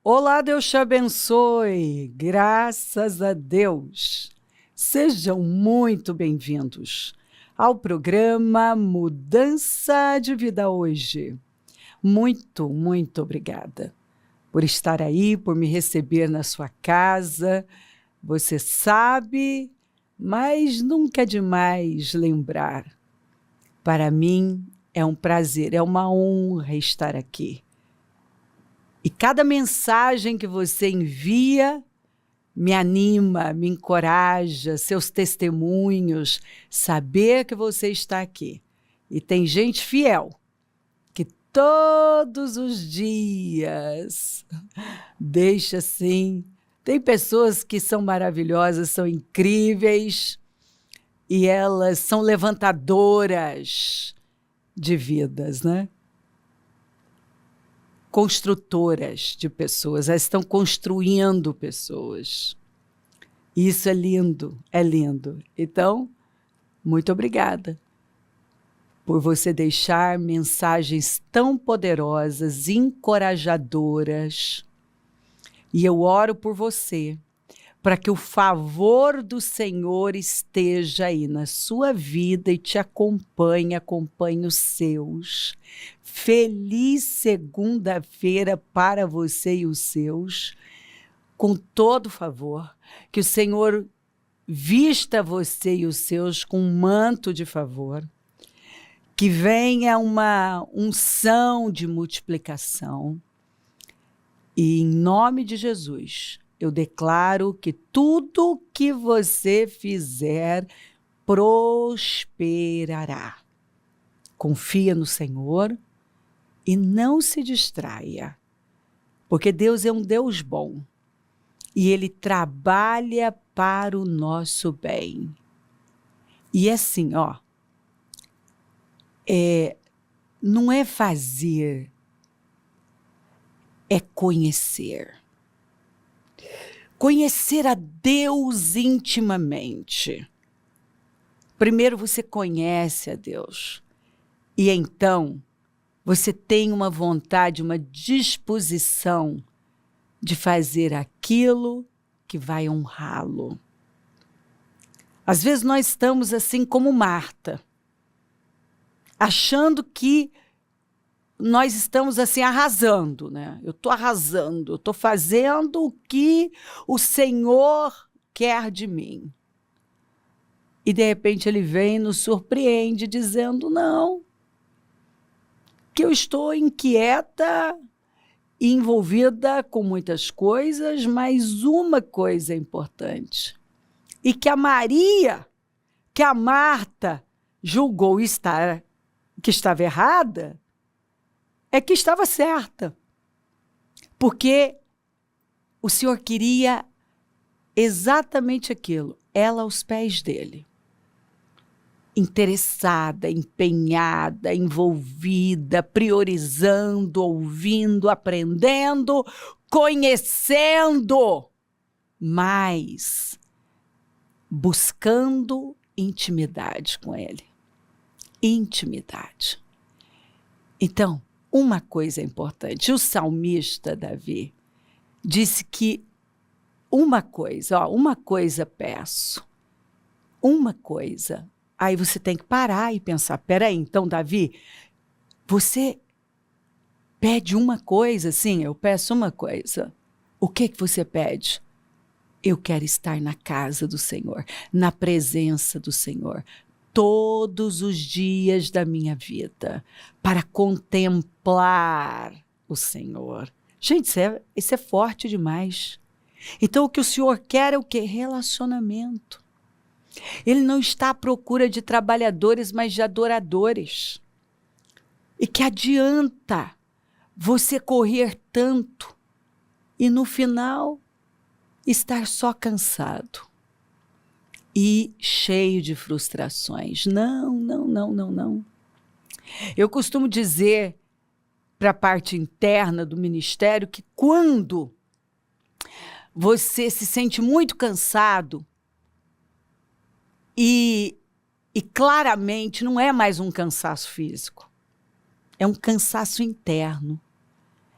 Olá, Deus te abençoe. Graças a Deus. Sejam muito bem-vindos ao programa Mudança de Vida Hoje. Muito obrigada por estar aí, por me receber na sua casa. Você sabe, mas nunca é demais lembrar. Para mim é um prazer, é uma honra estar aqui. E cada mensagem que você envia me anima, me encoraja, seus testemunhos, saber que você está aqui. E tem gente fiel, que todos os dias deixa assim. Tem pessoas que são maravilhosas, são incríveis, e elas são levantadoras de vidas, né? Construtoras de pessoas, elas estão construindo pessoas. Isso é lindo, é lindo. Então, muito obrigada por você deixar mensagens tão poderosas, encorajadoras. E eu oro por você, para que o favor do Senhor esteja aí na sua vida e te acompanhe os seus. Feliz segunda-feira para você e os seus, com todo favor. Que o Senhor vista você e os seus com um manto de favor. Que venha uma unção de multiplicação. E em nome de Jesus, eu declaro que tudo que você fizer prosperará. Confia no Senhor e não se distraia, porque Deus é um Deus bom e Ele trabalha para o nosso bem. E assim, não é fazer, é conhecer. Conhecer a Deus intimamente. Primeiro você conhece a Deus e então você tem uma vontade, uma disposição de fazer aquilo que vai honrá-lo. Às vezes nós estamos assim como Marta, achando que nós estamos assim arrasando, né? Eu estou arrasando, eu estou fazendo o que o Senhor quer de mim. E de repente ele vem e nos surpreende dizendo, não, que eu estou inquieta e envolvida com muitas coisas, mas uma coisa é importante. E que a Maria, que a Marta julgou que estava errada, é que estava certa. Porque o Senhor queria exatamente aquilo, ela aos pés dele. Interessada, empenhada, envolvida, priorizando, ouvindo, aprendendo, conhecendo, mas buscando intimidade com ele. Intimidade. Então, uma coisa é importante. O salmista Davi disse que uma coisa peço, uma coisa. Aí você tem que parar e pensar, peraí, então, Davi, você pede uma coisa? Sim, eu peço uma coisa. O que você pede? Eu quero estar na casa do Senhor, na presença do Senhor, todos os dias da minha vida, para contemplar o Senhor. Gente, isso é forte demais. Então, o que o Senhor quer é o quê? Relacionamento. Ele não está à procura de trabalhadores, mas de adoradores. E que adianta você correr tanto e no final estar só cansado e cheio de frustrações. Não. Eu costumo dizer para a parte interna do ministério que quando você se sente muito cansado e claramente não é mais um cansaço físico, é um cansaço interno.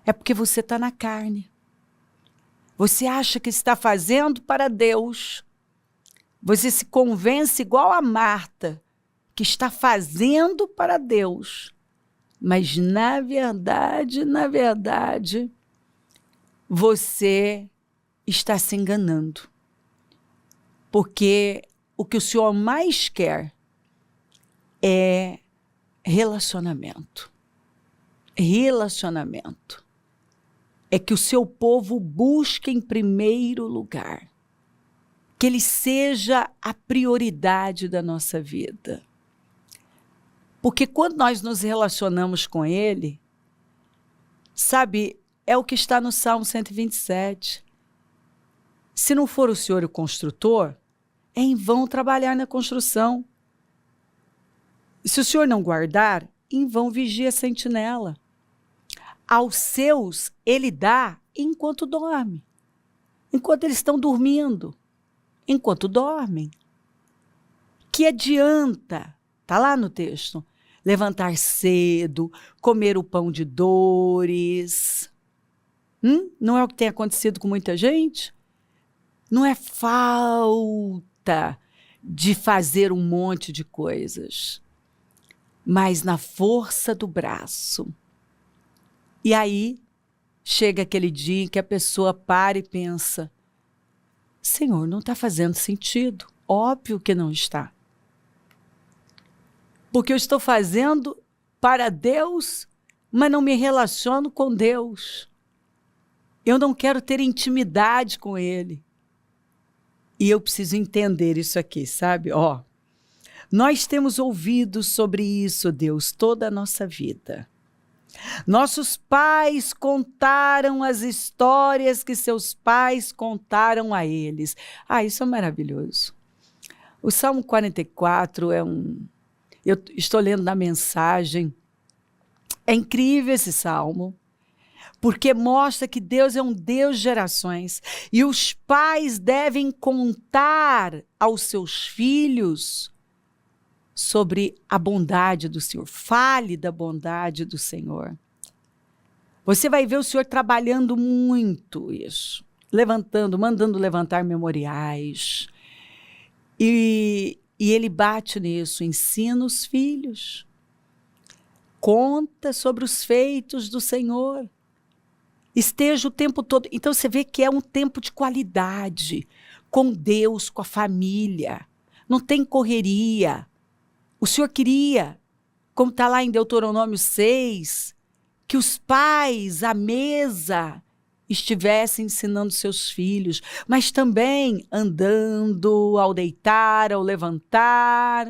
É porque você está na carne. Você acha que está fazendo para Deus. Você se convence igual a Marta, que está fazendo para Deus. Mas, na verdade, você está se enganando. Porque o que o Senhor mais quer é relacionamento. Relacionamento. É que o seu povo busque em primeiro lugar. Que ele seja a prioridade da nossa vida. Porque quando nós nos relacionamos com ele, sabe, é o que está no Salmo 127. Se não for o Senhor o construtor, é em vão trabalhar na construção. Se o Senhor não guardar, em vão vigia a sentinela. Aos seus, ele dá enquanto dorme. Enquanto eles estão dormindo. Enquanto dormem. Que adianta, está lá no texto, levantar cedo, comer o pão de dores. Não é o que tem acontecido com muita gente? Não é falta de fazer um monte de coisas, mas na força do braço. E aí, chega aquele dia em que a pessoa para e pensa, Senhor, não está fazendo sentido. Óbvio que não está. Porque eu estou fazendo para Deus, mas não me relaciono com Deus. Eu não quero ter intimidade com Ele. E eu preciso entender isso aqui, sabe? Nós temos ouvido sobre isso, Deus, toda a nossa vida. Nossos pais contaram as histórias que seus pais contaram a eles. Isso é maravilhoso. O Salmo 44 eu estou lendo na mensagem. É incrível esse salmo, porque mostra que Deus é um Deus de gerações. E os pais devem contar aos seus filhos sobre a bondade do Senhor. Fale da bondade do Senhor. Você vai ver o Senhor trabalhando muito isso. Mandando levantar memoriais. E Ele bate nisso, ensina os filhos. Conta sobre os feitos do Senhor. Esteja o tempo todo. Então você vê que é um tempo de qualidade. Com Deus, com a família. Não tem correria. O Senhor queria, como está lá em Deuteronômio 6, que os pais à mesa estivessem ensinando seus filhos, mas também andando, ao deitar, ao levantar,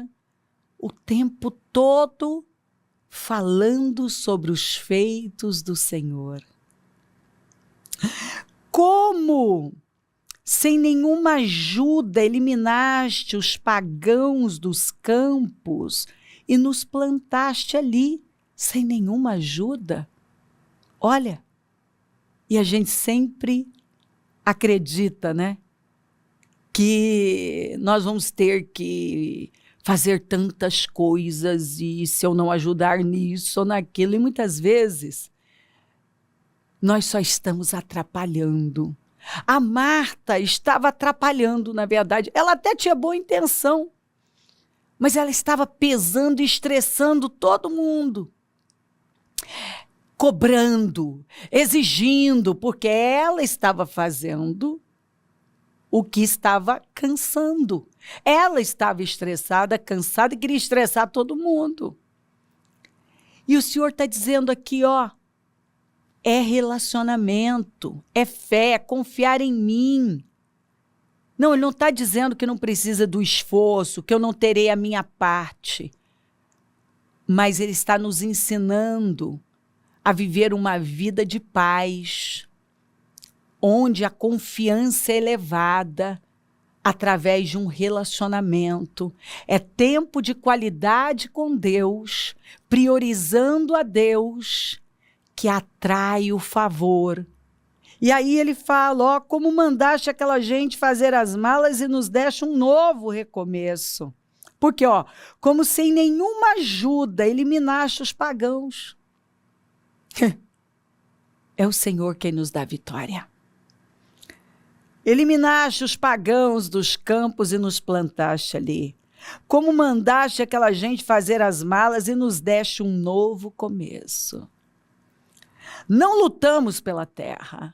o tempo todo falando sobre os feitos do Senhor. Como, sem nenhuma ajuda, eliminaste os pagãos dos campos e nos plantaste ali, sem nenhuma ajuda? Olha, e a gente sempre acredita, né? Que nós vamos ter que fazer tantas coisas e se eu não ajudar nisso ou naquilo, e muitas vezes nós só estamos atrapalhando. A Marta estava atrapalhando, na verdade. Ela até tinha boa intenção, mas ela estava pesando e estressando todo mundo. Cobrando, exigindo, porque ela estava fazendo o que estava cansando. Ela estava estressada, cansada e queria estressar todo mundo. E o Senhor está dizendo aqui, é relacionamento, é fé, é confiar em mim. Não, ele não está dizendo que não precisa do esforço, que eu não terei a minha parte. Mas ele está nos ensinando a viver uma vida de paz, onde a confiança é elevada através de um relacionamento. É tempo de qualidade com Deus, priorizando a Deus, que atrai o favor. E aí ele fala, como mandaste aquela gente fazer as malas e nos deste um novo recomeço. Porque, como sem nenhuma ajuda, eliminaste os pagãos. É o Senhor quem nos dá vitória. Eliminaste os pagãos dos campos e nos plantaste ali. Como mandaste aquela gente fazer as malas e nos deste um novo começo. Não lutamos pela terra.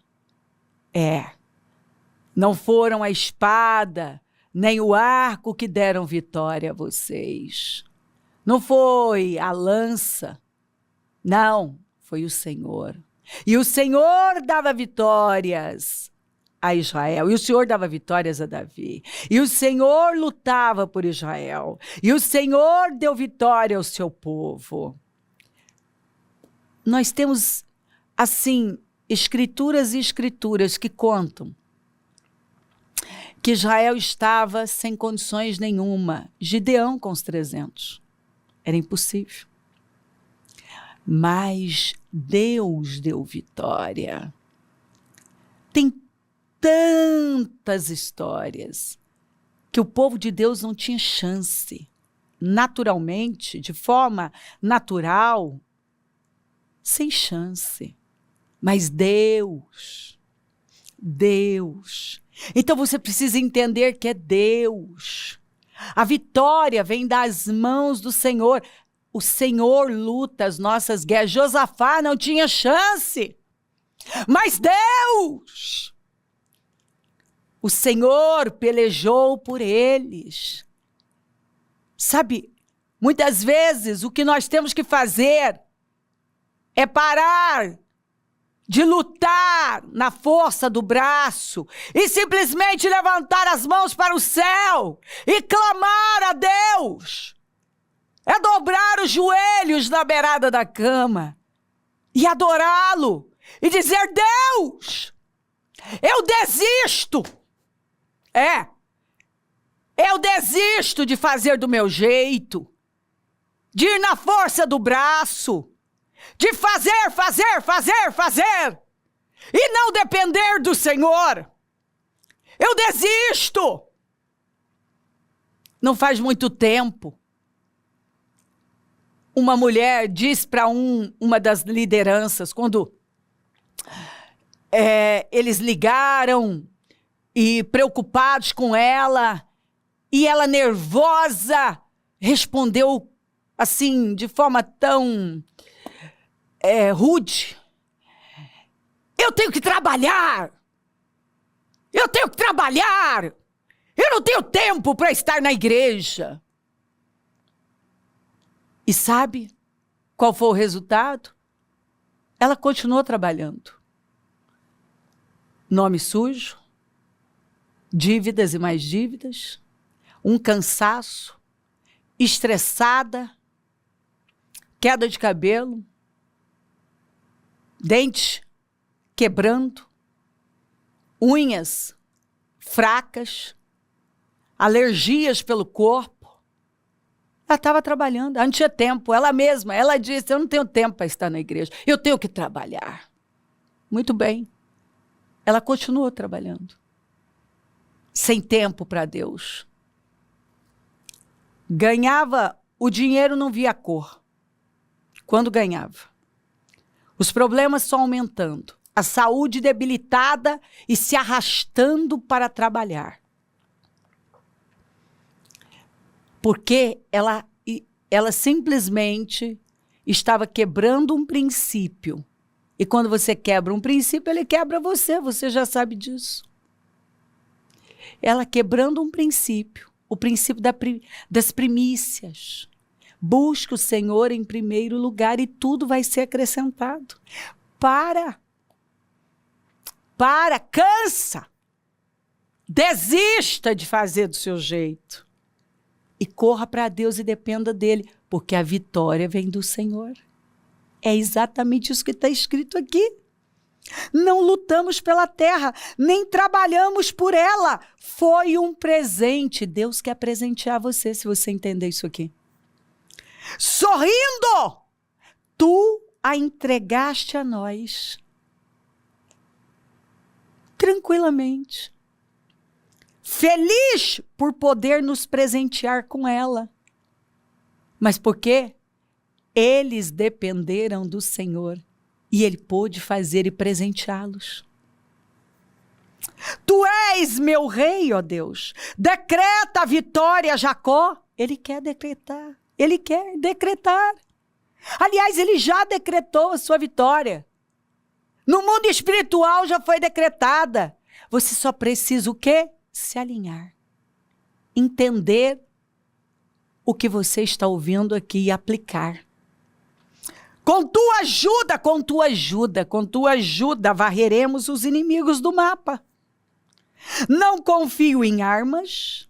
Não foram a espada, nem o arco que deram vitória a vocês. Não foi a lança. Não, foi o Senhor. E o Senhor dava vitórias a Israel, e o Senhor dava vitórias a Davi, e o Senhor lutava por Israel, e o Senhor deu vitória ao seu povo. Nós temos, assim, escrituras e escrituras que contam que Israel estava sem condições nenhuma. Gideão com os 300. Era impossível. Mas Deus deu vitória. Tem tantas histórias que o povo de Deus não tinha chance. Naturalmente, de forma natural, sem chance. Mas Deus. Então você precisa entender que é Deus. A vitória vem das mãos do Senhor. O Senhor luta as nossas guerras. Josafá não tinha chance. Mas Deus, o Senhor pelejou por eles. Sabe, muitas vezes o que nós temos que fazer é parar de lutar na força do braço e simplesmente levantar as mãos para o céu e clamar a Deus. É dobrar os joelhos na beirada da cama e adorá-lo e dizer: Deus, eu desisto. Eu desisto de fazer do meu jeito, de ir na força do braço, de fazer, e não depender do Senhor. Eu desisto. Não faz muito tempo, uma mulher disse para uma das lideranças, quando eles ligaram e preocupados com ela, e ela nervosa respondeu assim, de forma tão rude: eu tenho que trabalhar, eu não tenho tempo para estar na igreja. E sabe qual foi o resultado? Ela continuou trabalhando. Nome sujo, dívidas e mais dívidas, um cansaço, estressada, queda de cabelo, dente quebrando, unhas fracas, alergias pelo corpo. Ela estava trabalhando, ela não tinha tempo, ela disse: eu não tenho tempo para estar na igreja, eu tenho que trabalhar. Muito bem, ela continuou trabalhando, sem tempo para Deus. Ganhava o dinheiro, não via cor. Quando ganhava, os problemas só aumentando, a saúde debilitada e se arrastando para trabalhar. Porque ela simplesmente estava quebrando um princípio. E quando você quebra um princípio, ele quebra você já sabe disso. Ela quebrando um princípio, o princípio das primícias. Busque o Senhor em primeiro lugar e tudo vai ser acrescentado. Cansa. Desista de fazer do seu jeito. E corra para Deus e dependa dele, porque a vitória vem do Senhor. É exatamente isso que está escrito aqui. Não lutamos pela terra, nem trabalhamos por ela. Foi um presente. Deus quer presentear você, se você entender isso aqui. Sorrindo, tu a entregaste a nós. Tranquilamente. Feliz por poder nos presentear com ela. Mas por quê? Eles dependeram do Senhor e Ele pôde fazer e presenteá-los. Tu és meu rei, ó Deus. Decreta a vitória a Jacó. Ele quer decretar. Ele quer decretar. Aliás, ele já decretou a sua vitória. No mundo espiritual já foi decretada. Você só precisa o quê? Se alinhar. Entender o que você está ouvindo aqui e aplicar. Com tua ajuda, com tua ajuda, com tua ajuda, varreremos os inimigos do mapa. Não confio em armas.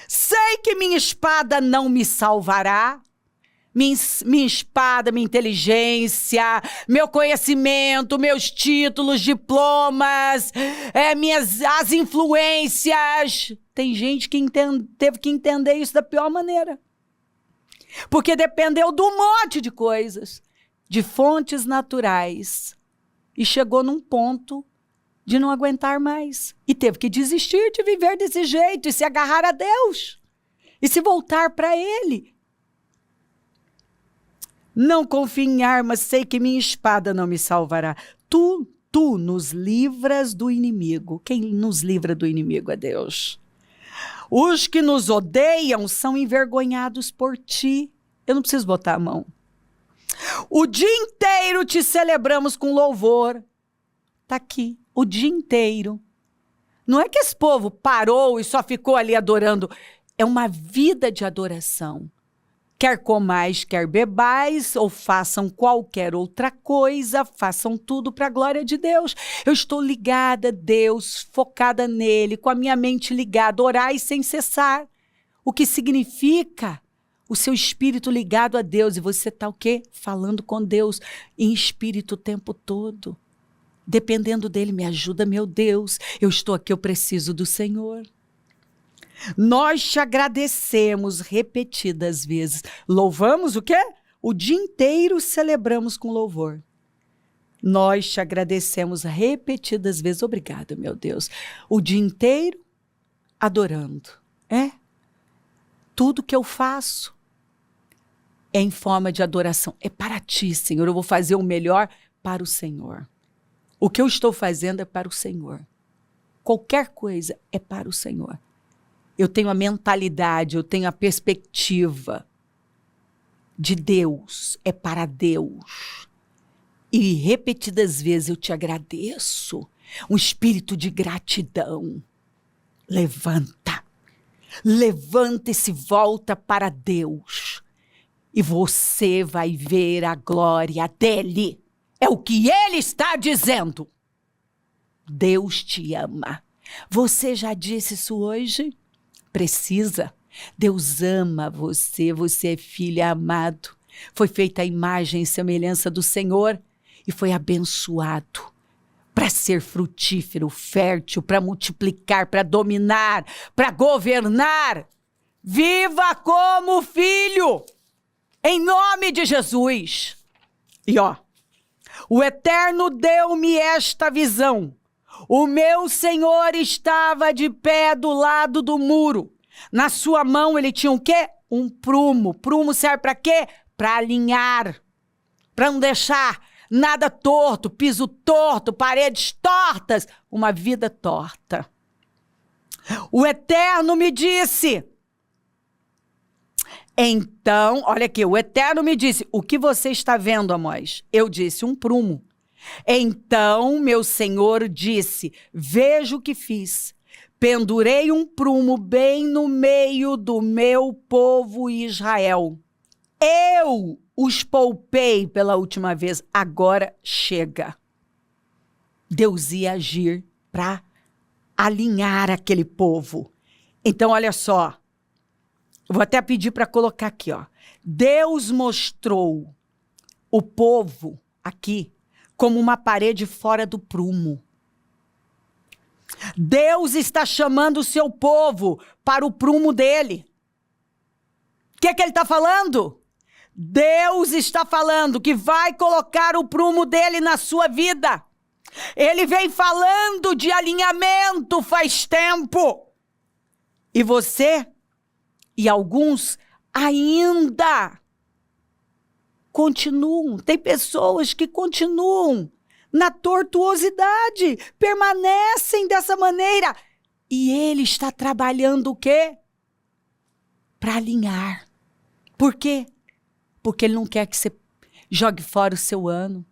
Sei que minha espada não me salvará. Minha espada, minha inteligência, meu conhecimento, meus títulos, diplomas, as influências. Tem gente que teve que entender isso da pior maneira. Porque dependeu de um monte de coisas, de fontes naturais. E chegou num ponto de não aguentar mais. E teve que desistir de viver desse jeito e se agarrar a Deus. E se voltar para Ele. Não confio em armas, sei que minha espada não me salvará. Tu nos livras do inimigo. Quem nos livra do inimigo é Deus. Os que nos odeiam são envergonhados por ti. Eu não preciso botar a mão. O dia inteiro te celebramos com louvor. Está aqui, o dia inteiro. Não é que esse povo parou e só ficou ali adorando. É uma vida de adoração. Quer comais, quer bebais, ou façam qualquer outra coisa, façam tudo para a glória de Deus. Eu estou ligada a Deus, focada nele, com a minha mente ligada, orai sem cessar. O que significa o seu espírito ligado a Deus. E você está o quê? Falando com Deus em espírito o tempo todo. Dependendo dele, me ajuda, meu Deus. Eu estou aqui, eu preciso do Senhor. Nós te agradecemos repetidas vezes. Louvamos o quê? O dia inteiro celebramos com louvor. Nós te agradecemos repetidas vezes. Obrigada, meu Deus. O dia inteiro adorando. Tudo que eu faço é em forma de adoração. É para ti, Senhor. Eu vou fazer o melhor para o Senhor. O que eu estou fazendo é para o Senhor. Qualquer coisa é para o Senhor. Eu tenho a mentalidade, eu tenho a perspectiva de Deus, é para Deus. E repetidas vezes eu te agradeço, um espírito de gratidão. Levanta e se volta para Deus. E você vai ver a glória dele. É o que ele está dizendo. Deus te ama. Você já disse isso hoje? Precisa. Deus ama você, você é filho amado. Foi feita a imagem e semelhança do Senhor e foi abençoado para ser frutífero, fértil, para multiplicar, para dominar, para governar. Viva como filho, em nome de Jesus. E o Eterno deu-me esta visão. O meu Senhor estava de pé do lado do muro. Na sua mão ele tinha o quê? Um prumo. Prumo serve para quê? Para alinhar. Para não deixar nada torto, piso torto, paredes tortas, uma vida torta. O Eterno me disse. Então, olha aqui, o Eterno me disse, o que você está vendo, Amós? Eu disse, um prumo. Então meu Senhor disse, veja o que fiz. Pendurei um prumo bem no meio do meu povo Israel. Eu os poupei pela última vez, agora chega. Deus ia agir para alinhar aquele povo. Então, olha só, eu vou até pedir para colocar aqui, Deus mostrou o povo aqui como uma parede fora do prumo. Deus está chamando o seu povo para o prumo dele. O que ele está falando? Deus está falando que vai colocar o prumo dele na sua vida. Ele vem falando de alinhamento faz tempo. E você e alguns ainda continuam. Tem pessoas que continuam na tortuosidade, permanecem dessa maneira. E ele está trabalhando o quê? Para alinhar. Por quê? Porque ele não quer que você jogue fora o seu ano.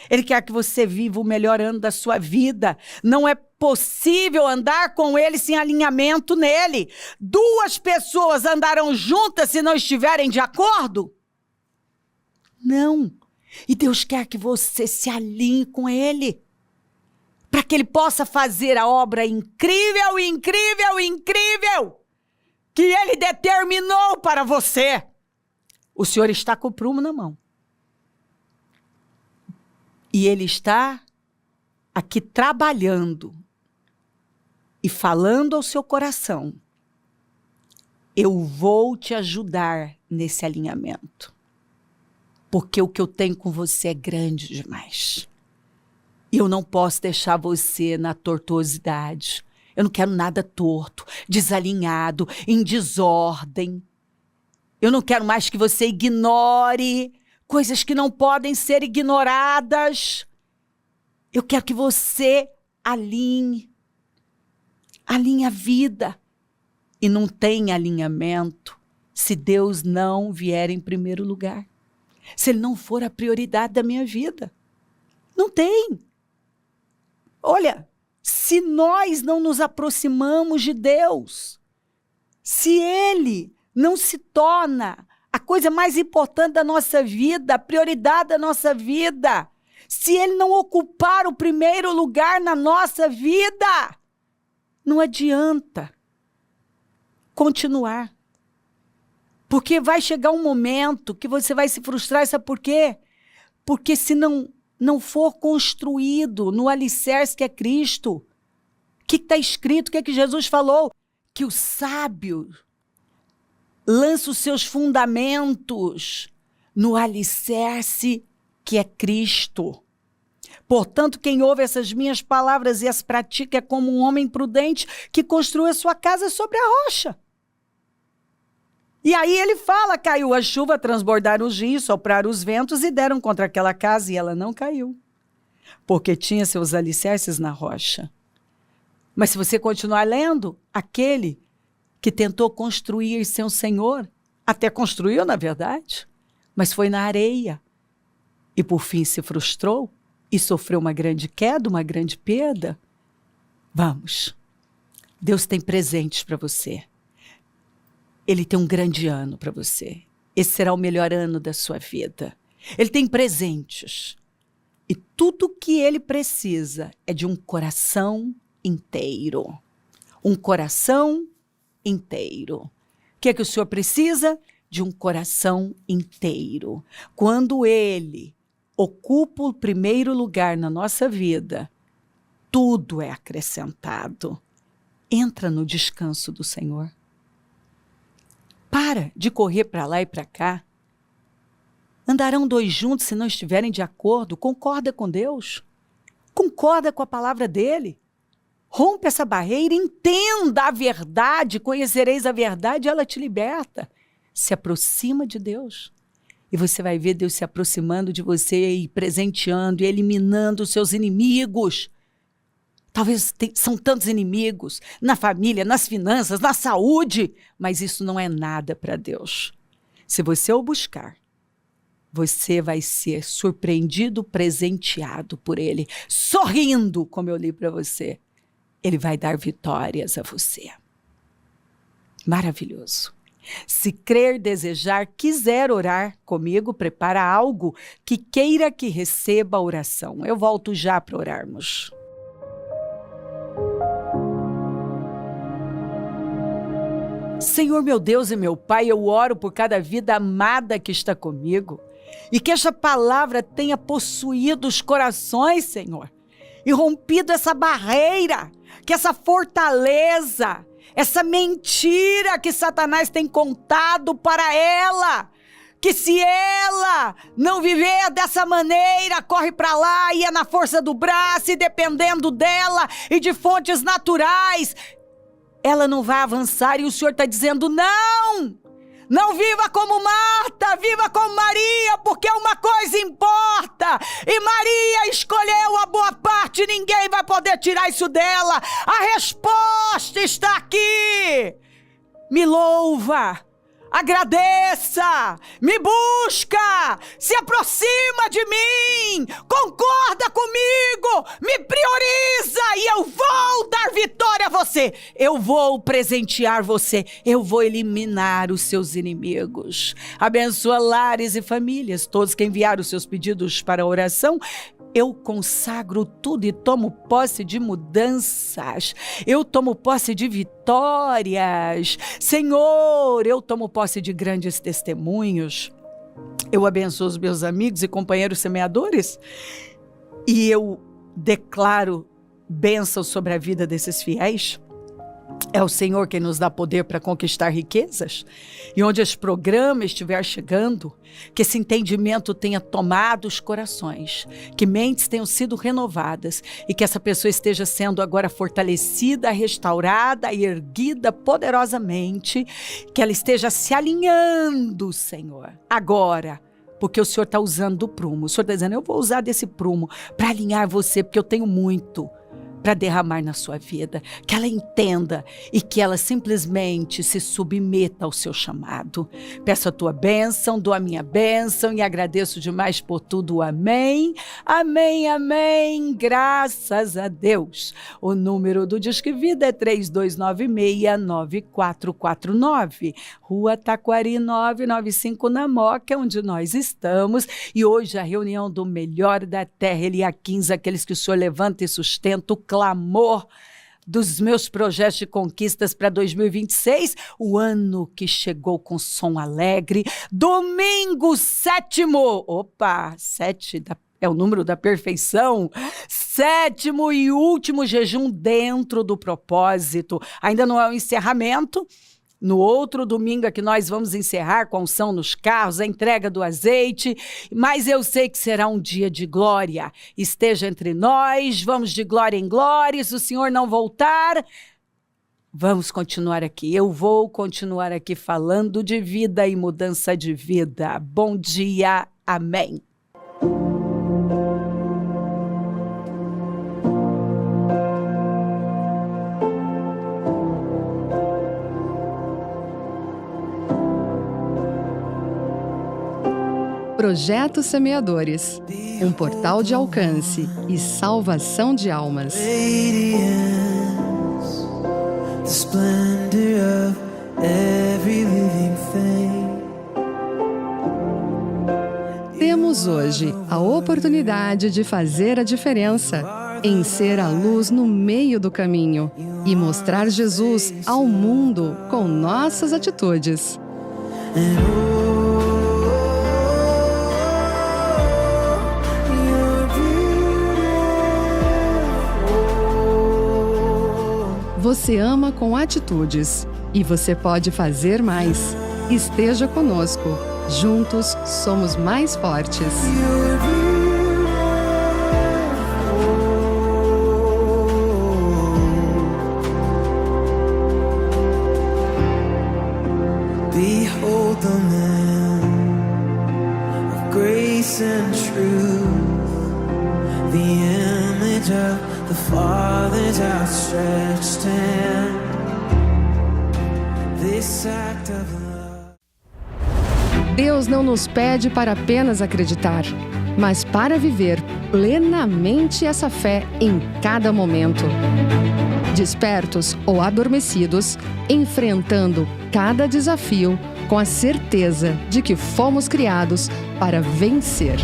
Ele quer que você viva o melhor ano da sua vida. Não é possível andar com ele sem alinhamento nele. 2 pessoas andarão juntas se não estiverem de acordo? Não. E Deus quer que você se alinhe com ele, para que ele possa fazer a obra incrível, incrível, incrível, que ele determinou para você. O Senhor está com o prumo na mão. E ele está aqui trabalhando e falando ao seu coração. Eu vou te ajudar nesse alinhamento. Porque o que eu tenho com você é grande demais. E eu não posso deixar você na tortuosidade. Eu não quero nada torto, desalinhado, em desordem. Eu não quero mais que você ignore coisas que não podem ser ignoradas. Eu quero que você alinhe a vida. E não tem alinhamento se Deus não vier em primeiro lugar. Se ele não for a prioridade da minha vida. Não tem. Olha, se nós não nos aproximamos de Deus, se ele não se torna a coisa mais importante da nossa vida, a prioridade da nossa vida, se ele não ocupar o primeiro lugar na nossa vida, não adianta continuar. Porque vai chegar um momento que você vai se frustrar, sabe por quê? Porque se não for construído no alicerce que é Cristo, o que está escrito, o que é que Jesus falou? Que o sábio lança os seus fundamentos no alicerce que é Cristo. Portanto, quem ouve essas minhas palavras e as pratica é como um homem prudente que construiu a sua casa sobre a rocha. E aí ele fala, caiu a chuva, transbordaram os rios, sopraram os ventos e deram contra aquela casa e ela não caiu, porque tinha seus alicerces na rocha. Mas se você continuar lendo, aquele que tentou construir seu senhor, até construiu na verdade, mas foi na areia e por fim se frustrou e sofreu uma grande queda, uma grande perda. Vamos, Deus tem presentes para você. Ele tem um grande ano para você. Esse será o melhor ano da sua vida. Ele tem presentes. E tudo que ele precisa é de um coração inteiro. Um coração inteiro. O que é que o Senhor precisa? De um coração inteiro. Quando ele ocupa o primeiro lugar na nossa vida, tudo é acrescentado. Entra no descanso do Senhor. Para de correr para lá e para cá. Andarão 2 juntos se não estiverem de acordo. Concorda com Deus. Concorda com a palavra dele. Rompe essa barreira, entenda a verdade, conhecereis a verdade, ela te liberta. Se aproxima de Deus. E você vai ver Deus se aproximando de você e presenteando e eliminando os seus inimigos. Talvez são tantos inimigos na família, nas finanças, na saúde, mas isso não é nada para Deus. Se você o buscar, você vai ser surpreendido, presenteado por ele, sorrindo, como eu li para você. Ele vai dar vitórias a você. Maravilhoso. Se crer, desejar, quiser orar comigo, prepara algo que queira que receba a oração. Eu volto já para orarmos. Senhor, meu Deus e meu Pai, eu oro por cada vida amada que está comigo e que esta palavra tenha possuído os corações, Senhor, e rompido essa barreira, que essa fortaleza, essa mentira que Satanás tem contado para ela, que se ela não viver dessa maneira, corre para lá e é na força do braço e dependendo dela e de fontes naturais, ela não vai avançar. E o Senhor está dizendo, não viva como Marta, viva como Maria, porque uma coisa importa, e Maria escolheu a onde ninguém vai poder tirar isso dela. A resposta está aqui. Me louva, agradeça, me busca, se aproxima de mim, concorda comigo, me prioriza e eu vou dar vitória a você. Eu vou presentear você, eu vou eliminar os seus inimigos. Abençoa lares e famílias, todos que enviaram os seus pedidos para a oração. Eu consagro tudo e tomo posse de mudanças. Eu tomo posse de vitórias. Senhor, eu tomo posse de grandes testemunhos. Eu abençoo os meus amigos e companheiros semeadores. E eu declaro bênção sobre a vida desses fiéis. É o Senhor quem nos dá poder para conquistar riquezas. E onde esse programa estiver chegando, que esse entendimento tenha tomado os corações, que mentes tenham sido renovadas e que essa pessoa esteja sendo agora fortalecida, restaurada e erguida poderosamente, que ela esteja se alinhando, Senhor, agora. Porque o Senhor está usando do prumo. O Senhor está dizendo, eu vou usar desse prumo para alinhar você, porque eu tenho muito para derramar na sua vida, que ela entenda e que ela simplesmente se submeta ao seu chamado. Peço a tua bênção, dou a minha bênção e agradeço demais por tudo. Amém, amém, amém, graças a Deus. O número do Disque Vida é 3296-9449, Rua Taquari 995 na Moca, onde nós estamos, e hoje a reunião do melhor da terra, Elia 15, aqueles que o Senhor levanta e sustenta, o clamor dos meus projetos de conquistas para 2026, o ano que chegou com som alegre, domingo 7º, 7 é o número da perfeição, 7º e último jejum dentro do propósito, ainda não é o encerramento. No outro domingo é que nós vamos encerrar com a unção nos carros, a entrega do azeite, mas eu sei que será um dia de glória. Esteja entre nós, vamos de glória em glória, se o Senhor não voltar, vamos continuar aqui. Eu vou continuar aqui falando de vida e mudança de vida. Bom dia, amém. Projeto Semeadores, um portal de alcance e salvação de almas. Temos hoje a oportunidade de fazer a diferença, em ser a luz no meio do caminho e mostrar Jesus ao mundo com nossas atitudes. Você ama com atitudes e você pode fazer mais. Esteja conosco. Juntos somos mais fortes. Behold the Lamb of grace and truth, the image of the Father's outstretched hand. This act of love. Deus não nos pede para apenas acreditar, mas para viver plenamente essa fé em cada momento. Despertos ou adormecidos, enfrentando cada desafio com a certeza de que fomos criados para vencer.